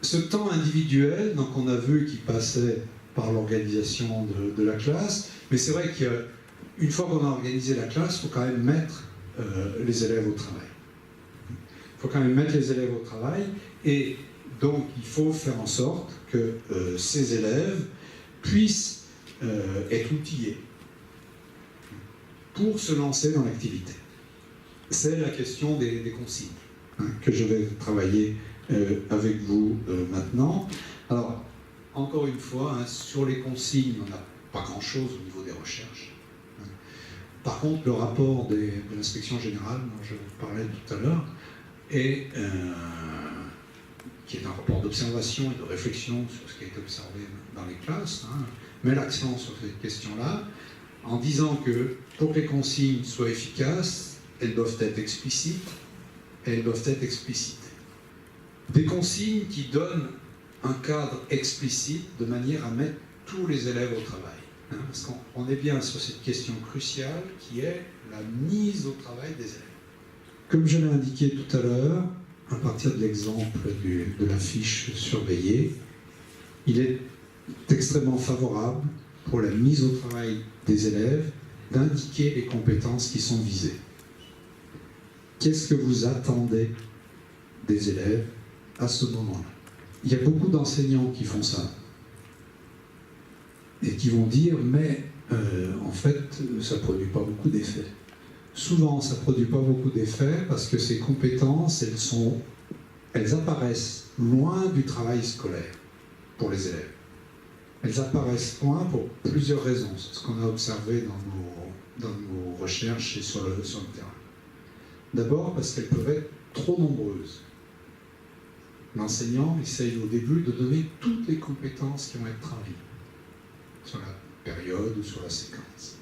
ce temps individuel, donc on a vu qu'il passait par l'organisation de la classe, mais c'est vrai qu'une fois qu'on a organisé la classe, il faut quand même mettre les élèves au travail. Il faut quand même mettre les élèves au travail, et donc il faut faire en sorte que ces élèves puissent être outillés pour se lancer dans l'activité. C'est la question des consignes que je vais travailler avec vous maintenant. Alors, encore une fois, sur les consignes, on n'a pas grand-chose au niveau des recherches. Par contre, le rapport de l'inspection générale, dont je vous parlais tout à l'heure, qui est un rapport d'observation et de réflexion sur ce qui a été observé dans les classes, met l'accent sur cette question-là, en disant que pour que les consignes soient efficaces, elles doivent être explicites et elles doivent être explicitées. Des consignes qui donnent un cadre explicite de manière à mettre tous les élèves au travail. Parce qu'on est bien sur cette question cruciale qui est la mise au travail des élèves. Comme je l'ai indiqué tout à l'heure, à partir de l'exemple de la fiche surveillée, il est extrêmement favorable pour la mise au travail des élèves d'indiquer les compétences qui sont visées. Qu'est-ce que vous attendez des élèves à ce moment-là? Il y a beaucoup d'enseignants qui font ça et qui vont dire mais en fait ça ne produit pas beaucoup d'effets. Souvent ça ne produit pas beaucoup d'effets parce que ces compétences elles apparaissent loin du travail scolaire pour les élèves. Elles apparaissent loin pour plusieurs raisons. C'est ce qu'on a observé dans nos recherches et sur le terrain. D'abord parce qu'elles peuvent être trop nombreuses. L'enseignant essaye au début de donner toutes les compétences qui vont être travaillées sur la période ou sur la séquence.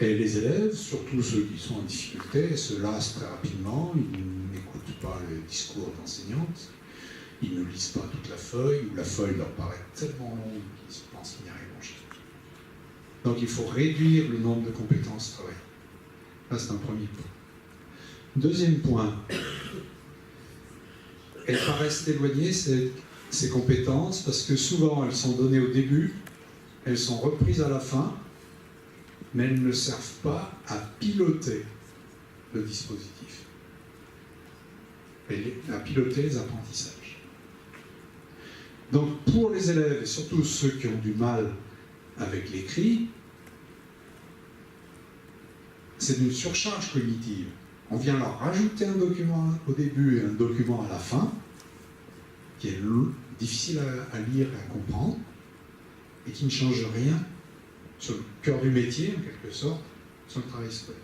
Et les élèves, surtout ceux qui sont en difficulté, se lassent très rapidement, ils n'écoutent pas le discours d'enseignante, ils ne lisent pas toute la feuille, ou la feuille leur paraît tellement longue qu'ils pensent qu'ils n'y arriveront jamais. Donc il faut réduire le nombre de compétences travaillées. Là, c'est un premier point. Deuxième point, elles paraissent éloignées, ces compétences, parce que souvent elles sont données au début, elles sont reprises à la fin, mais elles ne servent pas à piloter le dispositif, et à piloter les apprentissages. Donc pour les élèves, et surtout ceux qui ont du mal avec l'écrit, c'est une surcharge cognitive. On vient leur rajouter un document au début et un document à la fin, qui est difficile à lire et à comprendre, et qui ne change rien sur le cœur du métier, en quelque sorte, sur le travail scolaire.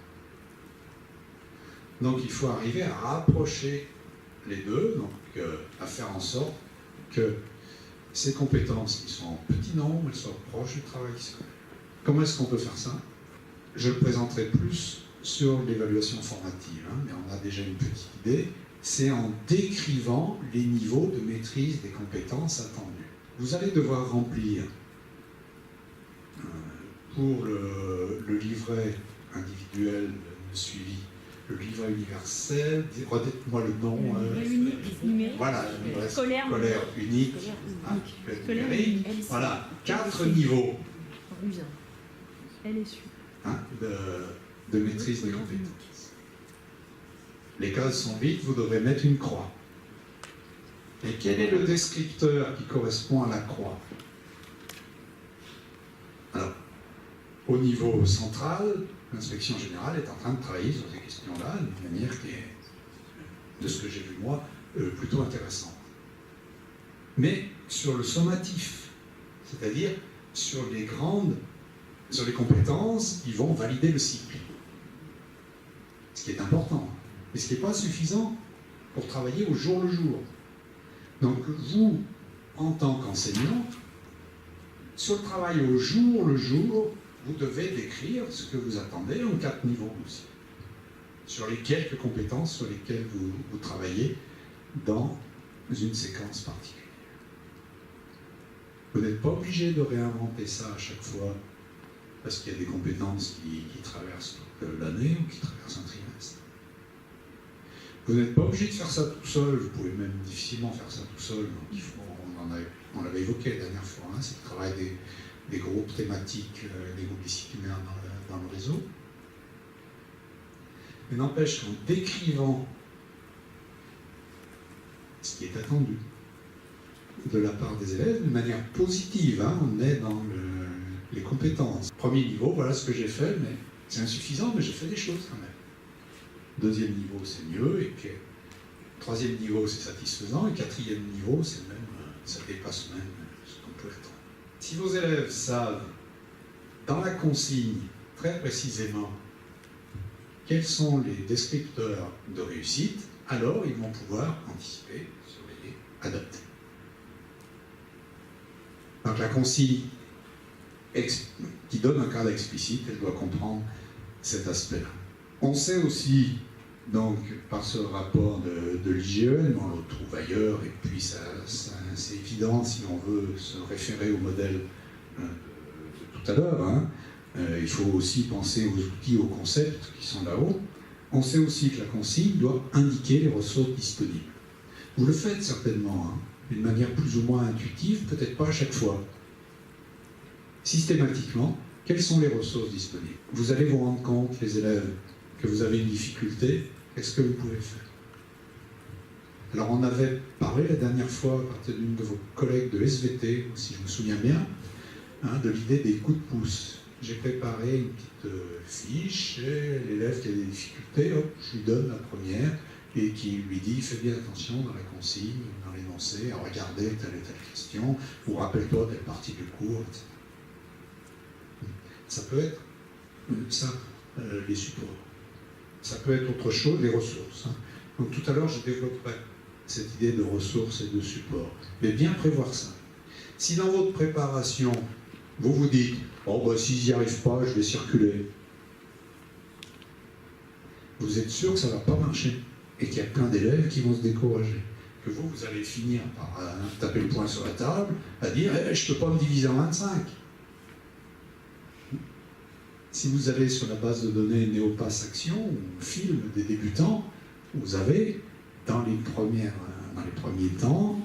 Donc il faut arriver à rapprocher les deux, donc à faire en sorte que ces compétences qui sont en petit nombre, elles soient proches du travail scolaire. Comment est-ce qu'on peut faire ça? Je le présenterai plus sur l'évaluation formative, mais on a déjà une petite idée. C'est en décrivant les niveaux de maîtrise des compétences attendues. Vous allez devoir remplir pour le livret individuel de suivi, le livret universel, redites-moi le nom. Voilà, le livret scolaire unique, numérique. Voilà, 4 niveaux de maîtrise des compétences. Les cases sont vides, vous devrez mettre une croix. Et quel est le descripteur qui correspond à la croix? Alors, au niveau central, l'inspection générale est en train de travailler sur ces questions-là d'une manière qui est, de ce que j'ai vu moi, plutôt intéressante. Mais sur le sommatif, c'est-à-dire sur les compétences qui vont valider le cycle. Ce qui est important, mais ce qui n'est pas suffisant pour travailler au jour le jour. Donc vous, en tant qu'enseignant, sur le travail au jour le jour, vous devez décrire ce que vous attendez en 4 niveaux aussi, sur les quelques compétences sur lesquelles vous travaillez dans une séquence particulière. Vous n'êtes pas obligé de réinventer ça à chaque fois, parce qu'il y a des compétences qui traversent toute l'année ou qui traversent un trimestre. Vous n'êtes pas obligé de faire ça tout seul, vous pouvez même difficilement faire ça tout seul. Donc on l'avait évoqué la dernière fois, hein, c'est le travail des groupes thématiques, des groupes disciplinaires dans le réseau. Mais n'empêche qu'en décrivant ce qui est attendu de la part des élèves, de manière positive, hein, on est dans les compétences. Premier niveau, voilà ce que j'ai fait, mais c'est insuffisant, mais j'ai fait des choses quand même. Deuxième niveau, c'est mieux, et puis troisième niveau, c'est satisfaisant, et quatrième niveau, c'est même, ça dépasse même ce qu'on peut attendre. Si vos élèves savent, dans la consigne, très précisément, quels sont les descripteurs de réussite, alors ils vont pouvoir anticiper, surveiller, adapter. Donc la consigne qui donne un cadre explicite, elle doit comprendre cet aspect-là. On sait aussi, donc, par ce rapport de l'IGE, on le trouve ailleurs, et puis c'est évident si on veut se référer au modèle de tout à l'heure, hein, il faut aussi penser aux outils, aux concepts qui sont là-haut. On sait aussi que la consigne doit indiquer les ressources disponibles. Vous le faites certainement, hein, d'une manière plus ou moins intuitive, peut-être pas à chaque fois. Systématiquement, quelles sont les ressources disponibles? Vous allez vous rendre compte, les élèves, que vous avez une difficulté, qu'est-ce que vous pouvez faire? Alors on avait parlé la dernière fois, à partir d'une de vos collègues de SVT, si je me souviens bien, hein, de l'idée des coups de pouce. J'ai préparé une petite fiche, et l'élève qui a des difficultés, hop, je lui donne la première, et qui lui dit, fais bien attention dans la consigne, dans l'énoncé, à regarder telle et telle question, ou rappelle-toi telle partie du cours, etc. Ça peut être ça, les supports. Ça peut être autre chose, les ressources. Hein. Donc tout à l'heure, je développerai cette idée de ressources et de support. Mais bien prévoir ça. Si dans votre préparation, vous vous dites, oh bah si j'y arrive pas, je vais circuler. Vous êtes sûr que ça ne va pas marcher et qu'il y a plein d'élèves qui vont se décourager. Que vous allez finir par taper le poing sur la table, à dire je ne peux pas me diviser en 25. Si vous allez sur la base de données Néopass Action ou film des débutants, vous avez dans les premiers temps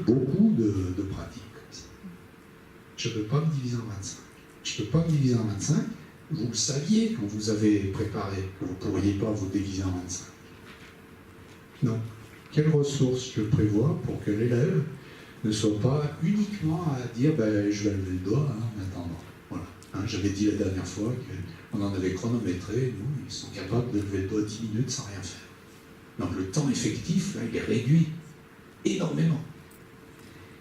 beaucoup de pratiques. Je ne peux pas me diviser en 25. Je ne peux pas me diviser en 25. Vous le saviez quand vous avez préparé que vous ne pourriez pas vous diviser en 25. Donc, quelles ressources je prévois pour que l'élève ne soit pas uniquement à dire je vais lever le doigt en attendant. Voilà. J'avais dit la dernière fois qu'on en avait chronométré, nous, ils sont capables de lever le doigt 10 minutes sans rien faire. Donc le temps effectif, là, il est réduit énormément.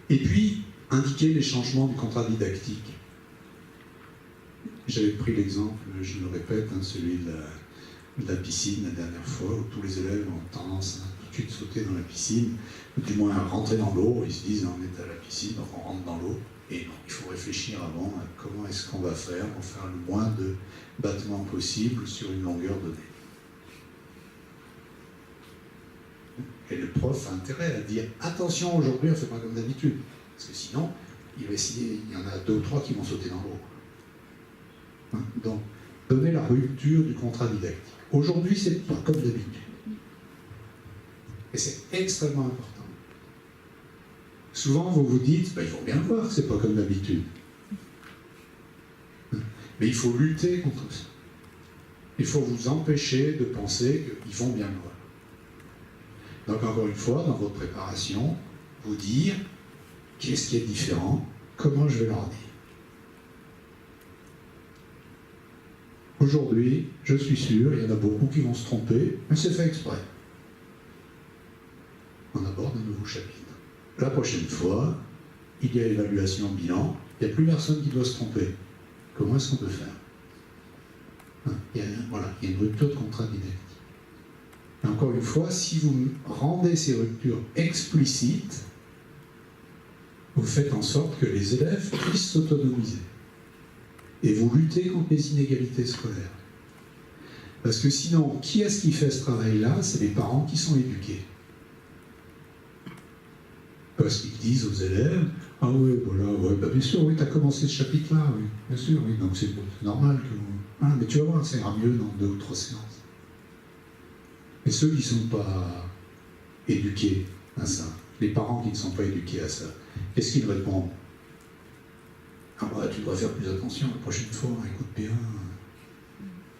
Et puis, indiquer les changements du contrat didactique. J'avais pris l'exemple, je le répète, celui de la piscine la dernière fois, où tous les élèves ont tendance à tout de suite sauter dans la piscine, ou du moins à rentrer dans l'eau, ils se disent on est à la piscine, donc on rentre dans l'eau. Et non, il faut réfléchir avant à comment est-ce qu'on va faire pour faire le moins de battements possible sur une longueur donnée. Et le prof a intérêt à dire attention, aujourd'hui on ne fait pas comme d'habitude, parce que sinon il y en a 2 ou 3 qui vont sauter dans l'eau. Donc, donner la rupture du contrat didactique. Aujourd'hui, c'est pas comme d'habitude. Et c'est extrêmement important. Souvent, vous vous dites, il faut bien voir que c'est pas comme d'habitude. Mais il faut lutter contre ça. Il faut vous empêcher de penser qu'ils vont bien le voir. Donc, encore une fois, dans votre préparation, vous dire qu'est-ce qui est différent, comment je vais leur dire. Aujourd'hui, je suis sûr, il y en a beaucoup qui vont se tromper, mais c'est fait exprès. On aborde un nouveau chapitre. La prochaine fois, il y a évaluation bilan, il n'y a plus personne qui doit se tromper. Comment est-ce qu'on peut faire? Il y a une rupture de contrat didactique. Et encore une fois, si vous rendez ces ruptures explicites, vous faites en sorte que les élèves puissent s'autonomiser. Et vous luttez contre les inégalités scolaires. Parce que sinon, qui est-ce qui fait ce travail-là? C'est les parents qui sont éduqués. Parce qu'ils disent aux élèves, ah oui, voilà, ouais, bien sûr, oui, tu as commencé ce chapitre-là, oui, bien sûr, oui, donc c'est normal que vous... Ah, mais tu vas voir, ça ira mieux dans 2 ou 3 séances. Mais ceux qui ne sont pas éduqués à ça, les parents qui ne sont pas éduqués à ça, qu'est-ce qu'ils répondent? Ah bah, tu dois faire plus attention la prochaine fois, écoute bien,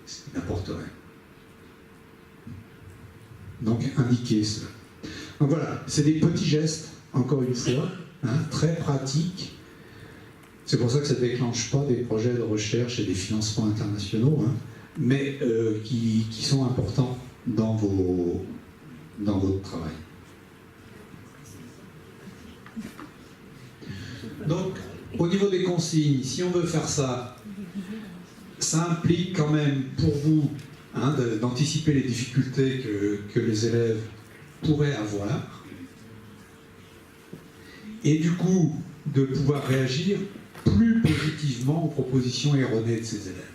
c'est n'importe rien. Donc, indiquer cela. Donc voilà, c'est des petits gestes, encore une fois, très pratiques. C'est pour ça que ça ne déclenche pas des projets de recherche et des financements internationaux, mais qui sont importants dans votre travail. Donc, au niveau des consignes, si on veut faire ça, ça implique quand même pour vous d'anticiper les difficultés que les élèves pourraient avoir, et du coup de pouvoir réagir plus positivement aux propositions erronées de ces élèves.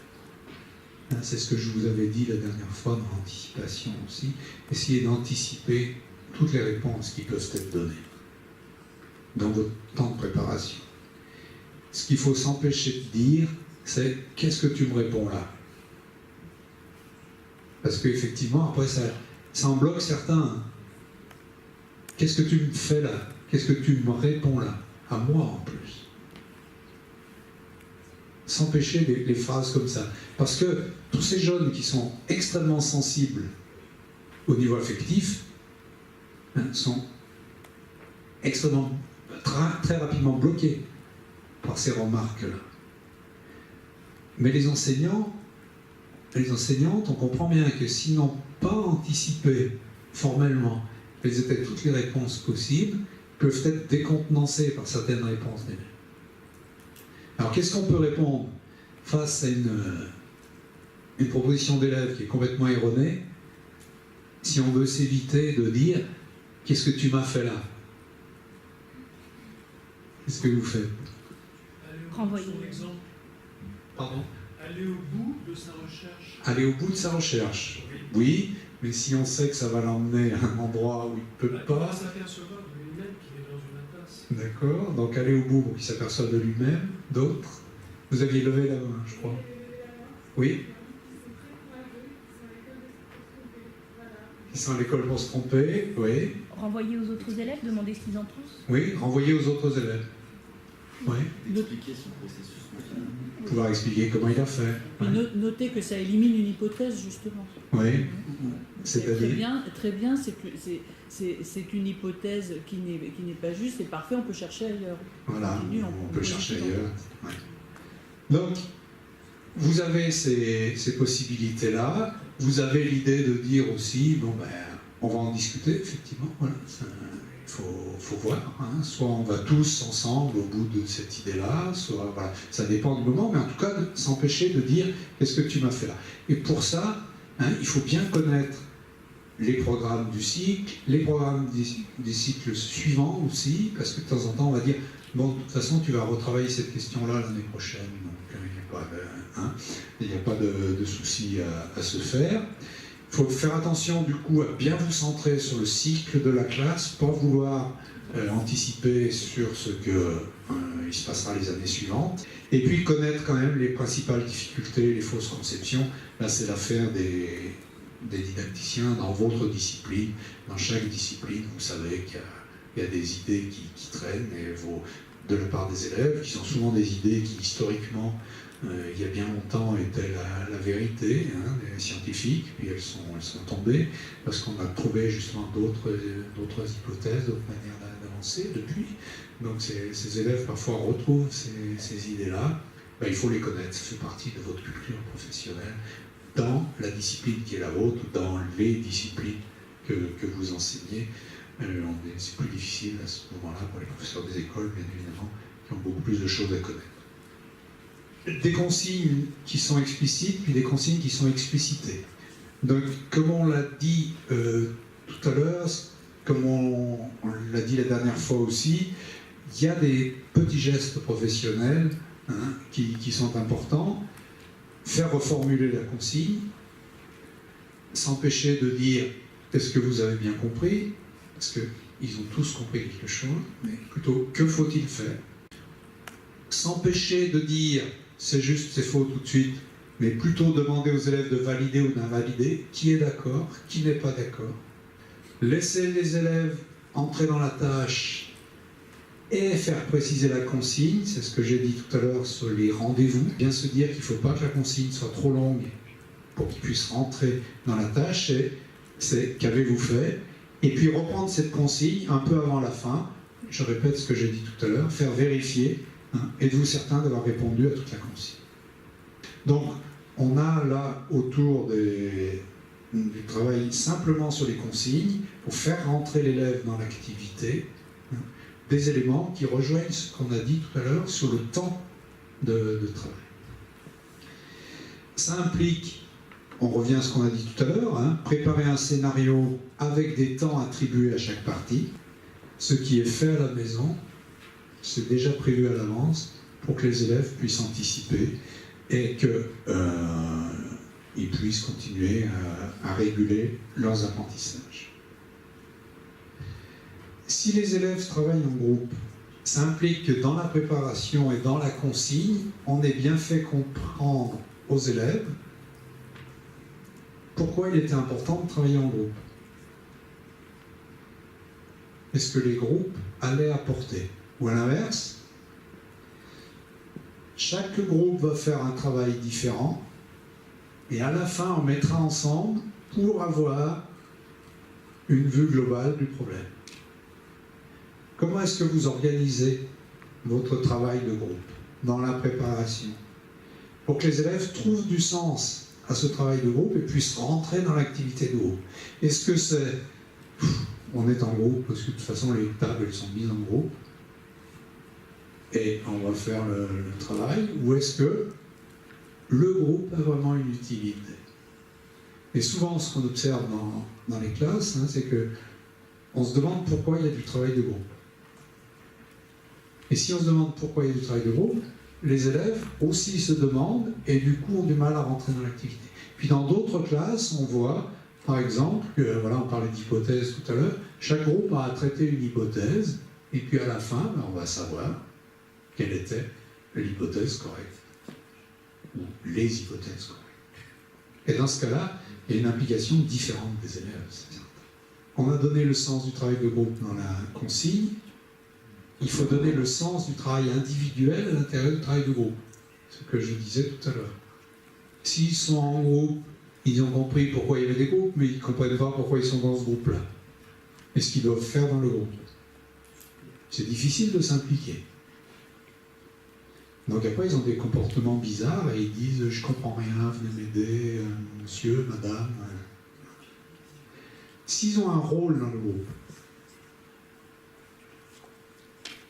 C'est ce que je vous avais dit la dernière fois dans l'anticipation aussi. Essayez d'anticiper toutes les réponses qui peuvent être données dans votre temps de préparation. Ce qu'il faut s'empêcher de dire, c'est « qu'est-ce que tu me réponds là ?» Parce qu'effectivement, après, ça en bloque certains. Qu'est-ce que tu me fais là? Qu'est-ce que tu me réponds là? À moi en plus. S'empêcher les phrases comme ça. Parce que tous ces jeunes qui sont extrêmement sensibles au niveau affectif sont extrêmement, très rapidement bloqués par ces remarques-là. Mais les enseignants, les enseignantes, on comprend bien que s'ils n'ont pas anticipé formellement quelles étaient toutes les réponses possibles, peuvent être décontenancés par certaines réponses d'élèves. Alors qu'est-ce qu'on peut répondre face à une proposition d'élève qui est complètement erronée, si on veut s'éviter de dire « qu'est-ce que tu m'as fait là ?» Qu'est-ce que vous faites? Renvoyer. Pardon? Aller au bout de sa recherche. Aller au bout de sa recherche. Oui, mais si on sait que ça va l'emmener à un endroit où il ne peut pas... Il va s'apercevoir de lui-même qu'il est dans une impasse. D'accord, donc aller au bout pour qu'il s'aperçoive de lui-même. D'autres? Vous aviez levé la main, je crois. Oui? Ils sont à l'école pour se tromper, oui. Renvoyer aux autres élèves, demander ce qu'ils en pensent. Oui, renvoyer aux autres élèves. Oui. Expliquer son processus. Pouvoir expliquer comment il a fait. Puis noter que ça élimine une hypothèse, justement. Oui. C'est-à-dire très bien, c'est une hypothèse qui n'est pas juste, c'est parfait, on peut chercher ailleurs. Voilà, on peut chercher ailleurs. Ouais. Donc, vous avez ces possibilités-là. Vous avez l'idée de dire aussi, bon ben, on va en discuter, effectivement. Voilà, il faut voir. Soit on va tous ensemble au bout de cette idée-là, soit voilà, ça dépend du moment, mais en tout cas, de s'empêcher de dire qu'est-ce que tu m'as fait là. Et pour ça, il faut bien connaître les programmes du cycle, les programmes des cycles suivants aussi, parce que de temps en temps, on va dire bon, de toute façon, tu vas retravailler cette question-là l'année prochaine, donc il n'y a pas de souci à se faire. Il faut faire attention du coup à bien vous centrer sur le cycle de la classe, pas vouloir anticiper sur ce qu'il se passera les années suivantes, et puis connaître quand même les principales difficultés, les fausses conceptions. Là, c'est l'affaire des didacticiens dans votre discipline. Dans chaque discipline, vous savez qu'il y a des idées qui traînent, et de la part des élèves, qui sont souvent des idées qui, historiquement, il y a bien longtemps, étaient la vérité, les scientifiques, puis elles sont tombées, parce qu'on a trouvé justement d'autres hypothèses, d'autres manières d'avancer depuis. Donc ces élèves, parfois, retrouvent ces idées-là. Ben, il faut les connaître, ça fait partie de votre culture professionnelle, dans la discipline qui est la vôtre, ou dans les disciplines que vous enseignez. C'est plus difficile à ce moment-là pour les professeurs des écoles, bien évidemment, qui ont beaucoup plus de choses à connaître. Des consignes qui sont explicites, puis des consignes qui sont explicitées. Donc, comme on l'a dit tout à l'heure, comme on l'a dit la dernière fois aussi, il y a des petits gestes professionnels qui sont importants. Faire reformuler la consigne, s'empêcher de dire « est-ce que vous avez bien compris ?» parce qu'ils ont tous compris quelque chose, mais plutôt « que faut-il faire ?» S'empêcher de dire « c'est juste, c'est faux tout de suite », mais plutôt demander aux élèves de valider ou d'invalider qui est d'accord, qui n'est pas d'accord. Laisser les élèves entrer dans la tâche et faire préciser la consigne, c'est ce que j'ai dit tout à l'heure sur les rendez-vous. Bien se dire qu'il ne faut pas que la consigne soit trop longue pour qu'ils puissent rentrer dans la tâche, c'est qu'avez-vous fait? Et puis reprendre cette consigne un peu avant la fin, je répète ce que j'ai dit tout à l'heure, faire vérifier, êtes-vous certain d'avoir répondu à toute la consigne? Donc, on a là autour du travail simplement sur les consignes, pour faire rentrer l'élève dans l'activité, des éléments qui rejoignent ce qu'on a dit tout à l'heure sur le temps de travail. Ça implique, on revient à ce qu'on a dit tout à l'heure, préparer un scénario avec des temps attribués à chaque partie. Ce qui est fait à la maison, c'est déjà prévu à l'avance pour que les élèves puissent anticiper et qu'ils puissent continuer à réguler leurs apprentissages. Si les élèves travaillent en groupe, ça implique que dans la préparation et dans la consigne, on ait bien fait comprendre aux élèves pourquoi il était important de travailler en groupe. Est-ce que les groupes allaient apporter? Ou à l'inverse, chaque groupe va faire un travail différent et à la fin on mettra ensemble pour avoir une vue globale du problème. Comment est-ce que vous organisez votre travail de groupe dans la préparation pour que les élèves trouvent du sens à ce travail de groupe et puissent rentrer dans l'activité de groupe? Est-ce que c'est on est en groupe parce que de toute façon les tables elles sont mises en groupe et on va faire le travail, ou est-ce que le groupe a vraiment une utilité? Et souvent ce qu'on observe dans les classes, c'est que on se demande pourquoi il y a du travail de groupe. Et si on se demande pourquoi il y a du travail de groupe, les élèves aussi se demandent et du coup ont du mal à rentrer dans l'activité. Puis dans d'autres classes, on voit par exemple que, voilà, on parlait d'hypothèse tout à l'heure, chaque groupe a traité une hypothèse et puis à la fin, on va savoir quelle était l'hypothèse correcte ou les hypothèses correctes. Et dans ce cas-là, il y a une implication différente des élèves, c'est certain. On a donné le sens du travail de groupe dans la consigne. Il faut donner le sens du travail individuel à l'intérieur du travail de groupe. Ce que je disais tout à l'heure. S'ils sont en groupe, ils ont compris pourquoi il y avait des groupes, mais ils ne comprennent pas pourquoi ils sont dans ce groupe-là. Et ce qu'ils doivent faire dans le groupe. C'est difficile de s'impliquer. Donc après, ils ont des comportements bizarres et ils disent « je comprends rien, venez m'aider, monsieur, madame ». S'ils ont un rôle dans le groupe,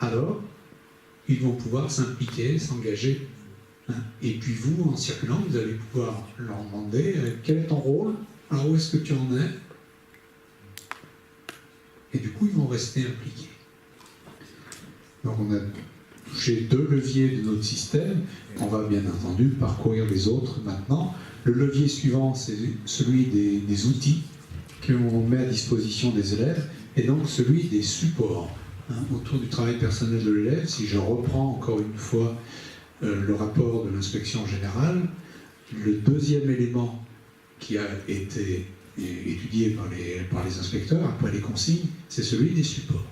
alors ils vont pouvoir s'impliquer, s'engager. Et puis vous, en circulant, vous allez pouvoir leur demander quel est ton rôle, alors où est-ce que tu en es, et du coup ils vont rester impliqués. Donc on a touché deux leviers de notre système, on va bien entendu parcourir les autres maintenant. Le levier suivant, c'est celui des outils qu'on met à disposition des élèves, et donc celui des supports. Autour du travail personnel de l'élève, si je reprends encore une fois le rapport de l'inspection générale, le deuxième élément qui a été étudié par les inspecteurs après les consignes, c'est celui des supports.